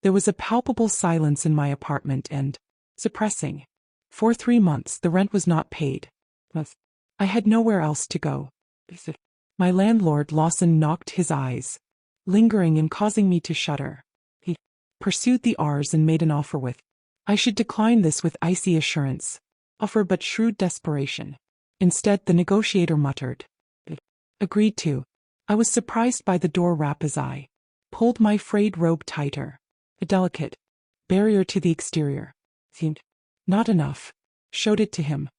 There was a palpable silence in my apartment and suppressing. For 3 months the rent was not paid. I had nowhere else to go. My landlord Lawson knocked his eyes, lingering and causing me to shudder. He pursued the R's and made an offer with. I should decline this with icy assurance. Offer but shrewd desperation. Instead the negotiator muttered. Agreed to. I was surprised by the door rap as I pulled my frayed robe tighter. A delicate barrier to the exterior. Seemed not enough. Showed it to him.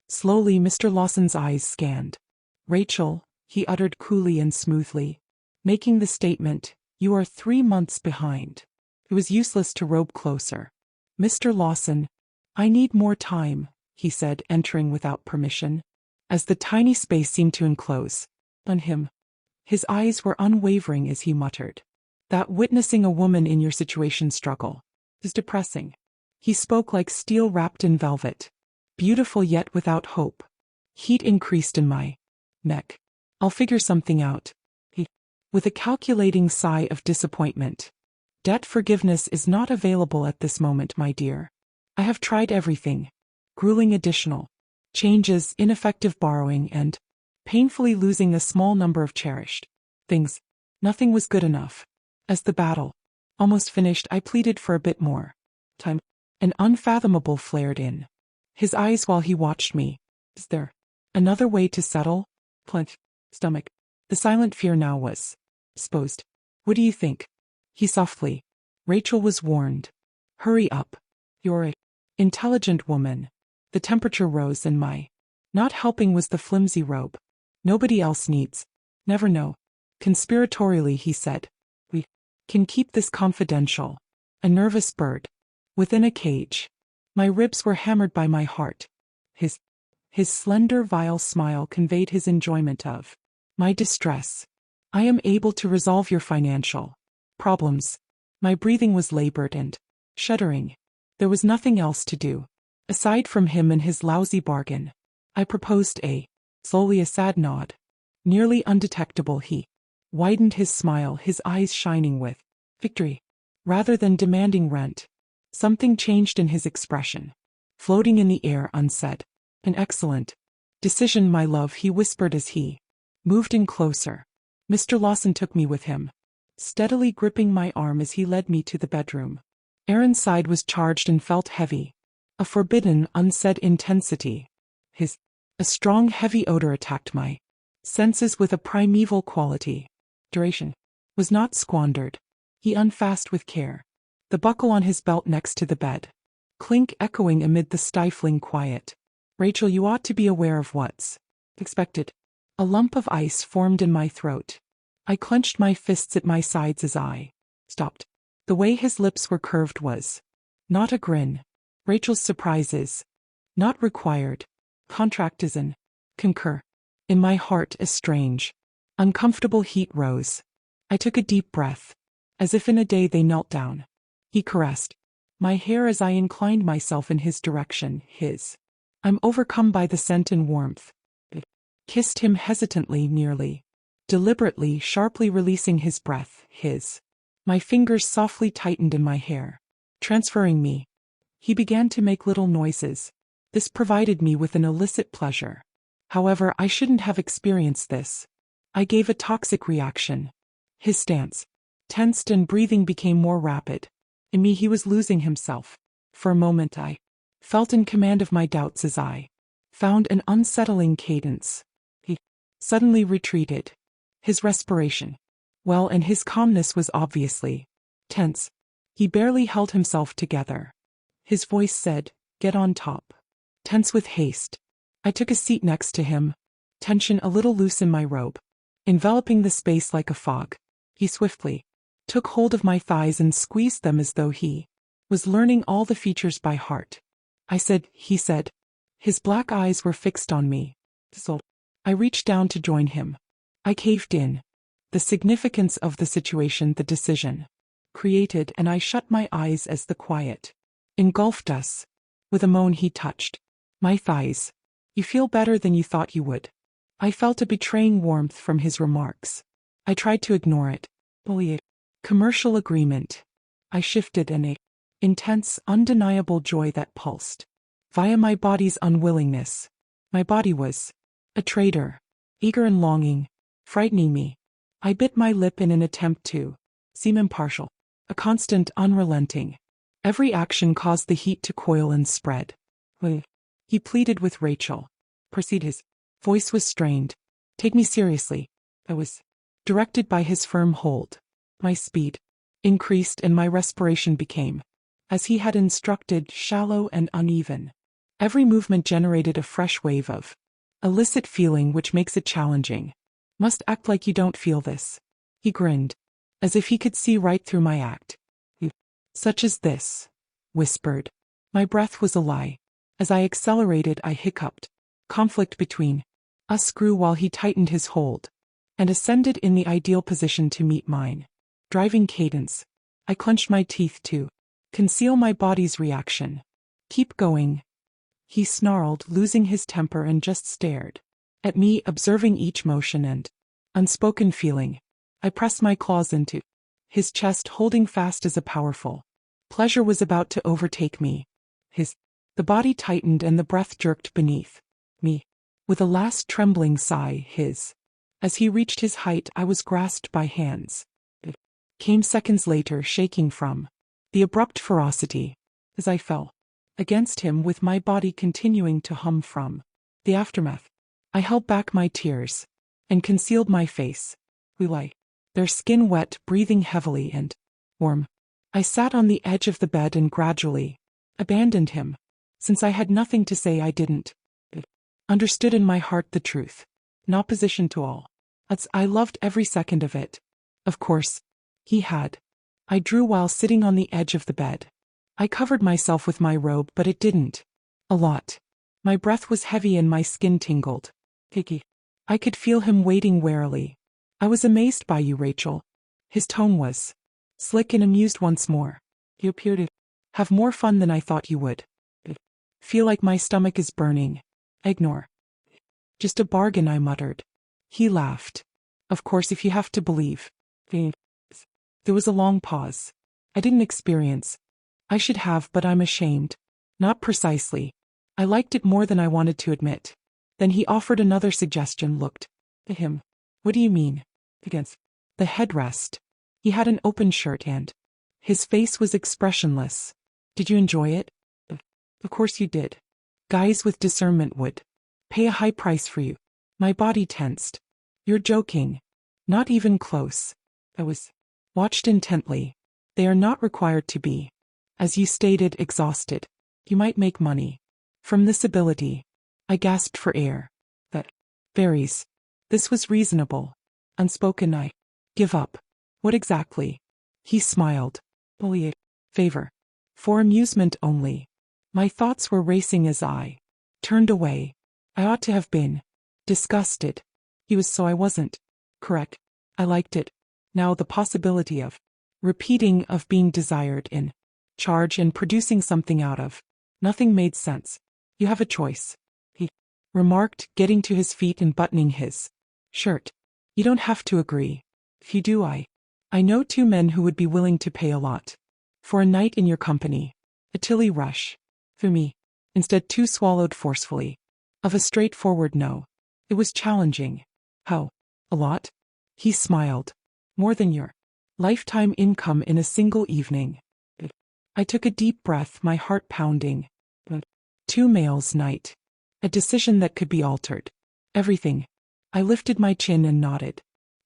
Slowly Mr. Lawson's eyes scanned. Rachel, he uttered coolly and smoothly, making the statement, you are 3 months behind. It was useless to robe closer. Mr. Lawson, I need more time, he said, entering without permission, as the tiny space seemed to enclose on him. His eyes were unwavering as he muttered, that witnessing a woman in your situation struggle is depressing. He spoke like steel wrapped in velvet, beautiful yet without hope. Heat increased in my neck. I'll figure something out. With a calculating sigh of disappointment. Debt forgiveness is not available at this moment, my dear. I have tried everything. Grueling additional changes, ineffective borrowing, and painfully losing a small number of cherished things. Nothing was good enough. As the battle almost finished, I pleaded for a bit more time. An unfathomable flared in his eyes while he watched me. Is there another way to settle? Plunge. Stomach. The silent fear now was exposed. What do you think? He softly. Rachel was warned. Hurry up. You're an intelligent woman. The temperature rose and my not helping was the flimsy robe. Nobody else needs. Never know. Conspiratorially he said. We can keep this confidential. A nervous bird. Within a cage. My ribs were hammered by my heart. His slender vile smile conveyed his enjoyment of my distress. I am able to resolve your financial problems. My breathing was labored and shuddering. There was nothing else to do. Aside from him and his lousy bargain. I proposed slowly a sad nod. Nearly undetectable he widened his smile, his eyes shining with victory. Rather than demanding rent. Something changed in his expression. Floating in the air unsaid. An excellent decision, my love, he whispered as he moved in closer. Mr. Lawson took me with him, steadily gripping my arm as he led me to the bedroom. Aaron's side was charged and felt heavy. A forbidden, unsaid intensity. A strong, heavy odor attacked my senses with a primeval quality. Duration was not squandered. He unfastened with care. The buckle on his belt next to the bed. Clink echoing amid the stifling quiet. Rachel, you ought to be aware of what's expected. A lump of ice formed in my throat. I clenched my fists at my sides as I stopped. The way his lips were curved was not a grin. Rachel's surprise is not required. Contract is an concur. In my heart a strange, uncomfortable heat rose. I took a deep breath. As if in a day they knelt down. He caressed my hair as I inclined myself in his direction. I'm overcome by the scent and warmth. Kissed him hesitantly, nearly deliberately, sharply releasing his breath. My fingers softly tightened in my hair, transferring me. He began to make little noises. This provided me with an illicit pleasure. However, I shouldn't have experienced this. I gave a toxic reaction. His stance tensed and breathing became more rapid. In me he was losing himself. For a moment I felt in command of my doubts as I found an unsettling cadence. He suddenly retreated. His respiration, well, and his calmness was obviously tense. He barely held himself together. His voice said, "Get on top." Tense with haste. I took a seat next to him, tension a little loose in my robe, enveloping the space like a fog. He swiftly took hold of my thighs and squeezed them as though he was learning all the features by heart. He said. His black eyes were fixed on me. I reached down to join him. I caved in. The significance of the situation, the decision created, and I shut my eyes as the quiet engulfed us. With a moan he touched my thighs. You feel better than you thought you would. I felt a betraying warmth from his remarks. I tried to ignore it. Commercial agreement. I shifted an intense, undeniable joy that pulsed via my body's unwillingness. My body was a traitor, eager and longing, frightening me. I bit my lip in an attempt to seem impartial, a constant, unrelenting. Every action caused the heat to coil and spread. He pleaded with Rachel. Proceed. His voice was strained. Take me seriously. I was directed by his firm hold. My speed increased and my respiration became, as he had instructed, shallow and uneven. Every movement generated a fresh wave of illicit feeling which makes it challenging. Must act like you don't feel this. He grinned, as if he could see right through my act. Such as this, whispered. My breath was a lie. As I accelerated, I hiccuped. Conflict between us grew while he tightened his hold and ascended in the ideal position to meet mine. Driving cadence. I clenched my teeth to conceal my body's reaction. Keep going. He snarled, losing his temper, and just stared at me, observing each motion and unspoken feeling. I pressed my claws into his chest, holding fast as a powerful pleasure was about to overtake me. The body tightened and the breath jerked beneath me. With a last trembling sigh, as he reached his height, I was grasped by hands. It came seconds later, shaking from the abrupt ferocity, as I fell against him with my body continuing to hum from the aftermath. I held back my tears and concealed my face. We lay, their skin wet, breathing heavily and warm. I sat on the edge of the bed and gradually abandoned him. Since I had nothing to say, I didn't. Understood in my heart the truth. In opposition to all odds, I loved every second of it. Of course, he had. I drew while sitting on the edge of the bed. I covered myself with my robe, but it didn't. A lot. My breath was heavy and my skin tingled. Kiki. I could feel him waiting warily. I was amazed by you, Rachel. His tone was slick and amused once more. You appear to have more fun than I thought you would. Feel like my stomach is burning. Ignore. Just a bargain, I muttered. He laughed. Of course, if you have to believe. There was a long pause. I didn't experience. I should have, but I'm ashamed. Not precisely. I liked it more than I wanted to admit. Then he offered another suggestion, looked at him. What do you mean? Against the headrest. He had an open shirt and his face was expressionless. Did you enjoy it? Of course you did. Guys with discernment would pay a high price for you. My body tensed. You're joking. Not even close. I was watched intently. They are not required to be, as you stated, exhausted. You might make money from this ability. I gasped for air. That varies. This was reasonable. Unspoken. I give up. What exactly? He smiled. Only a favor. For amusement only. My thoughts were racing as I turned away. I ought to have been disgusted. He was, so I wasn't. Correct. I liked it. Now the possibility of repeating, of being desired, in charge, and producing something out of nothing made sense. You have a choice, he remarked, getting to his feet and buttoning his shirt. You don't have to agree. If you do, I know two men who would be willing to pay a lot for a night in your company. A chilly rush through me. Instead, two swallowed forcefully of a straightforward no. It was challenging. How? A lot? He smiled. More than your lifetime income in a single evening. I took a deep breath, my heart pounding. 2 males night. A decision that could be altered. Everything. I lifted my chin and nodded.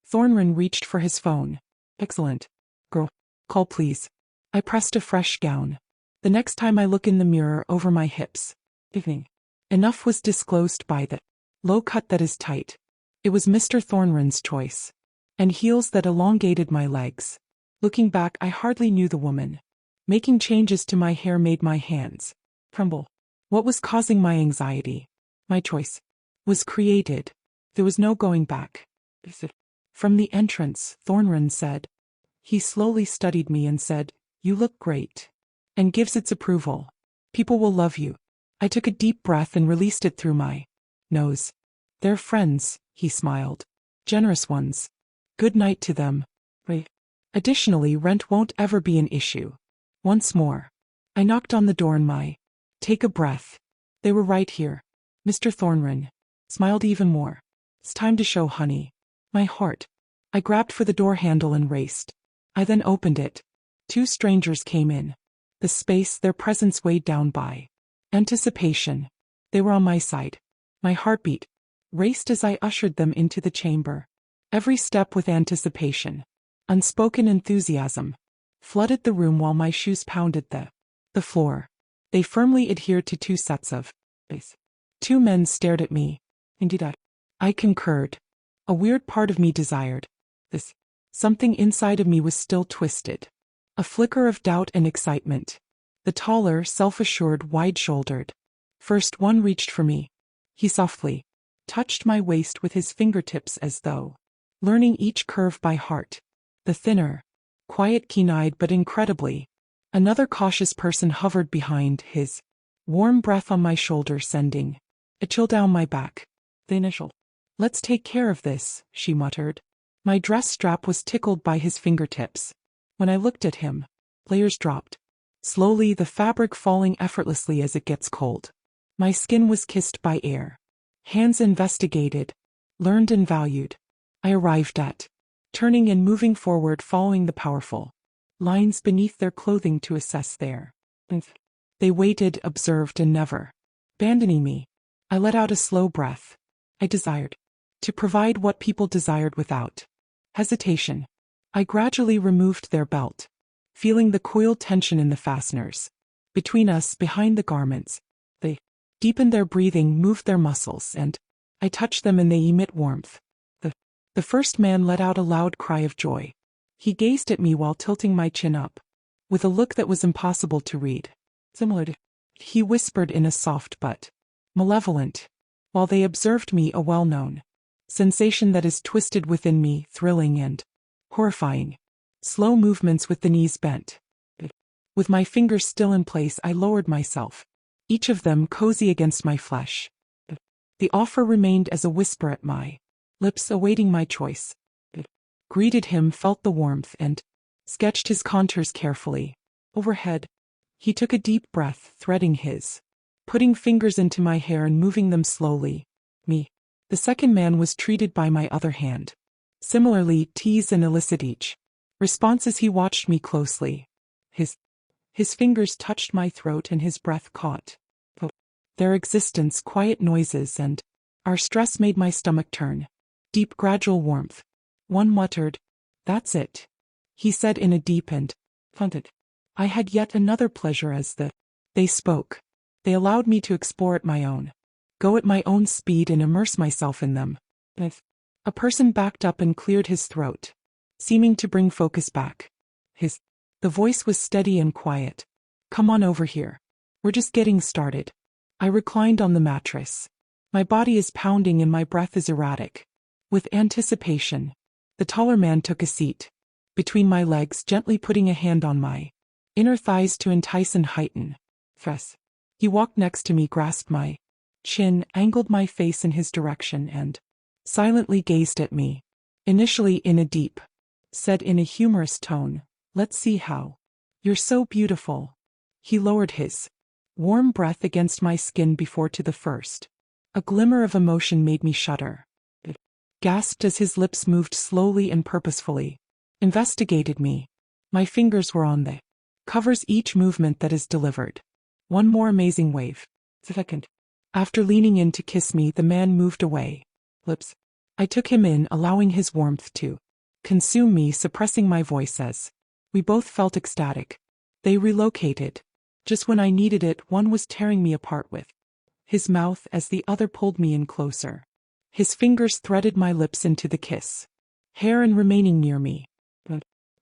Thornton reached for his phone. Excellent. Girl, call please. I pressed a fresh gown. The next time I look in the mirror, over my hips. Evening. Enough was disclosed by the low cut that is tight. It was Mr. Thornton's choice. And heels that elongated my legs. Looking back, I hardly knew the woman. Making changes to my hair made my hands tremble. What was causing my anxiety? My choice was created. There was no going back. From the entrance, Thornton said. He slowly studied me and said, "You look great." And gives its approval. People will love you. I took a deep breath and released it through my nose. They're friends, he smiled. Generous ones. Good night to them. Wait. Additionally, rent won't ever be an issue. Once more. I knocked on the door and take a breath. They were right here. Mr. Thornton smiled even more. It's time to show, honey. My heart. I grabbed for the door handle and raced. I then opened it. Two strangers came in. The space, their presence weighed down by anticipation. They were on my side. My heartbeat raced as I ushered them into the chamber. Every step with anticipation. Unspoken enthusiasm flooded the room while my shoes pounded the floor. They firmly adhered to two sets of base. Two men stared at me. Indeed, I concurred. A weird part of me desired this. Something inside of me was still twisted. A flicker of doubt and excitement. The taller, self-assured, wide-shouldered first one reached for me. He softly touched my waist with his fingertips as though learning each curve by heart. The thinner, quiet, keen-eyed but incredibly another cautious person hovered behind, his warm breath on my shoulder sending a chill down my back. The initial, "Let's take care of this," she muttered. My dress strap was tickled by his fingertips. When I looked at him, layers dropped. Slowly, the fabric falling effortlessly as it gets cold. My skin was kissed by air. Hands investigated, learned and valued. I arrived at turning and moving forward, following the powerful lines beneath their clothing to assess their. They waited, observed, and never abandoning me. I let out a slow breath. I desired to provide what people desired without hesitation. I gradually removed their belt, feeling the coiled tension in the fasteners between us, behind the garments. They deepened their breathing, moved their muscles, and I touched them and they emit warmth. The first man let out a loud cry of joy. He gazed at me while tilting my chin up, with a look that was impossible to read. Similar to, he whispered in a soft but malevolent, while they observed me, a well-known sensation that is twisted within me, thrilling and horrifying. Slow movements with the knees bent. With my fingers still in place, I lowered myself, each of them cozy against my flesh. The offer remained as a whisper at my lips, awaiting my choice. Greeted him, felt the warmth, and sketched his contours carefully. Overhead, he took a deep breath, threading his, putting fingers into my hair and moving them slowly. Me. The second man was treated by my other hand. Similarly, tease and elicit each response as he watched me closely. His fingers touched my throat and his breath caught their existence, quiet noises, and our stress made my stomach turn. Deep, gradual warmth. One muttered, "That's it," he said in a deep and funded. I had yet another pleasure as they spoke. They allowed me to explore at my own, go at my own speed and immerse myself in them. A person backed up and cleared his throat, seeming to bring focus back. The voice was steady and quiet. "Come on over here. We're just getting started." I reclined on the mattress. My body is pounding and my breath is erratic. With anticipation, the taller man took a seat between my legs, gently putting a hand on my inner thighs to entice and heighten. He walked next to me, grasped my chin, angled my face in his direction, and silently gazed at me. Initially in a deep, said in a humorous tone, "Let's see how. You're so beautiful." He lowered his warm breath against my skin before to the first. A glimmer of emotion made me shudder. Gasped as his lips moved slowly and purposefully. Investigated me. My fingers were on the covers, each movement that is delivered. One more amazing wave. Second. After leaning in to kiss me, the man moved away. Lips. I took him in, allowing his warmth to consume me, suppressing my voice as we both felt ecstatic. They relocated. Just when I needed it, one was tearing me apart with his mouth as the other pulled me in closer. His fingers threaded my lips into the kiss. Hair and remaining near me.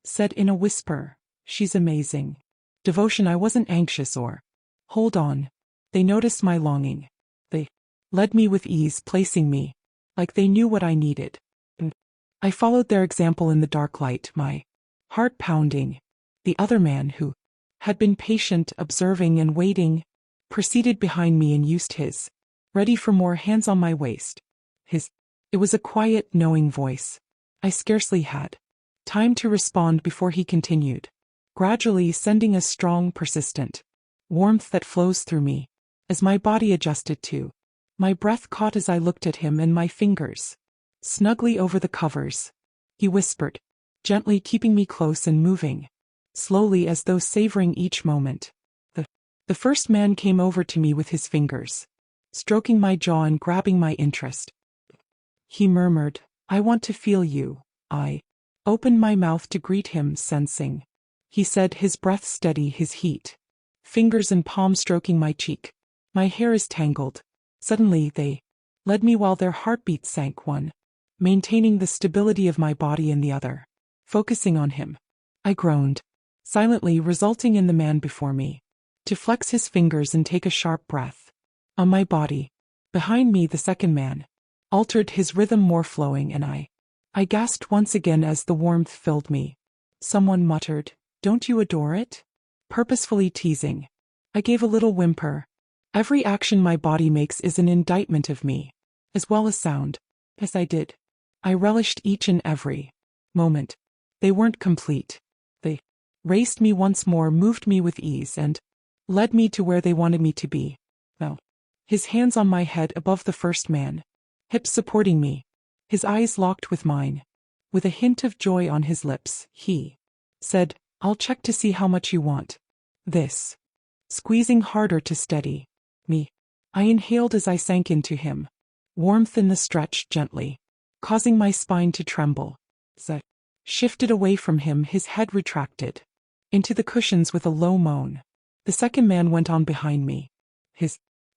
Said in a whisper, "She's amazing." Devotion. I wasn't anxious or hold on. They noticed my longing. They led me with ease, placing me like they knew what I needed. I followed their example in the dark light, my heart pounding. The other man, who had been patient, observing and waiting, proceeded behind me and used his ready for more hands on my waist. It was a quiet, knowing voice. I scarcely had Time to respond before he continued, gradually sending a strong, persistent warmth that flows through me. As my body adjusted to, my breath caught as I looked at him and my fingers snugly over the covers. He whispered, gently keeping me close and moving slowly as though savoring each moment. The first man came over to me with his fingers, stroking my jaw and grabbing my interest. He murmured, "I want to feel you." I opened my mouth to greet him, sensing. He said, his breath steady, his heat. Fingers and palm stroking my cheek. My hair is tangled. Suddenly they led me while their heartbeats sank, one maintaining the stability of my body in the other. Focusing on him, I groaned, silently, resulting in the man before me to flex his fingers and take a sharp breath. On my body, behind me, the second man altered, his rhythm more flowing, and I gasped once again as the warmth filled me. Someone muttered, "Don't you adore it?" Purposefully teasing. I gave a little whimper. Every action my body makes is an indictment of me, as well as sound. As I did, I relished each and every moment. They weren't complete. They raced me once more, moved me with ease, and led me to where they wanted me to be. Now, his hands on my head above the first man, hips supporting me, his eyes locked with mine. With a hint of joy on his lips, he said, "I'll check to see how much you want." This, squeezing harder to steady me. I inhaled as I sank into him, warmth in the stretch, gently causing my spine to tremble. As I shifted away from him, his head retracted into the cushions with a low moan. The second man went on behind me.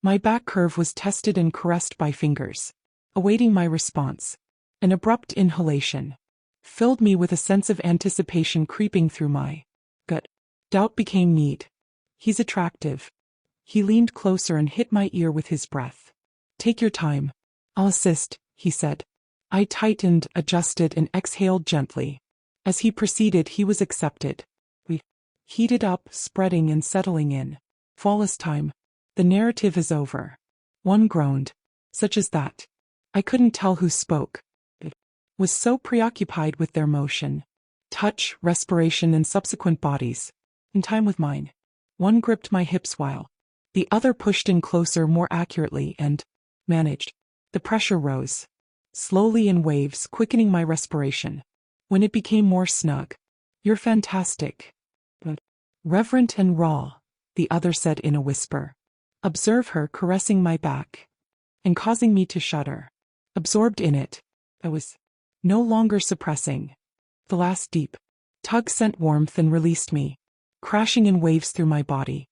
My back curve was tested and caressed by fingers, awaiting my response. An abrupt inhalation filled me with a sense of anticipation creeping through my gut. Doubt became need. He's attractive. He leaned closer and hit my ear with his breath. "Take your time. I'll assist," he said. I tightened, adjusted, and exhaled gently. As he proceeded, he was accepted. We heated up, spreading and settling in. Flawless time. The narrative is over. One groaned. Such as that. I couldn't tell who spoke. It was so preoccupied with their motion, touch, respiration, and subsequent bodies, in time with mine. One gripped my hips while the other pushed in closer, more accurately, and managed. The pressure rose, slowly in waves, quickening my respiration. When it became more snug, "You're fantastic." But reverent and raw, the other said in a whisper. Observe her caressing my back and causing me to shudder. Absorbed in it, I was no longer suppressing. The last deep tug sent warmth and released me, crashing in waves through my body.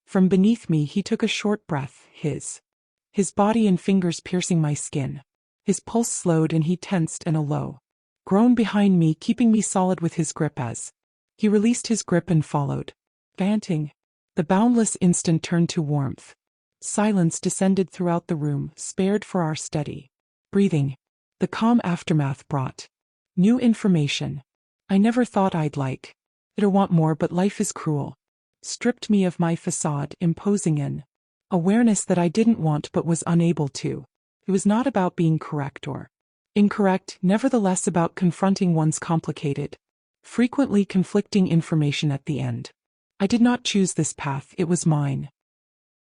From beneath me, he took a short breath, his body and fingers piercing my skin. His pulse slowed and he tensed, and a low groan behind me, keeping me solid with his grip as he released his grip and followed, panting. The boundless instant turned to warmth. Silence descended throughout the room, spared for our steady breathing. The calm aftermath brought new information I never thought I'd like it or want more, but life is cruel. Stripped me of my facade, imposing an awareness that I didn't want but was unable to. It was not about being correct or incorrect, nevertheless about confronting one's complicated, frequently conflicting information at the end. I did not choose this path, it was mine.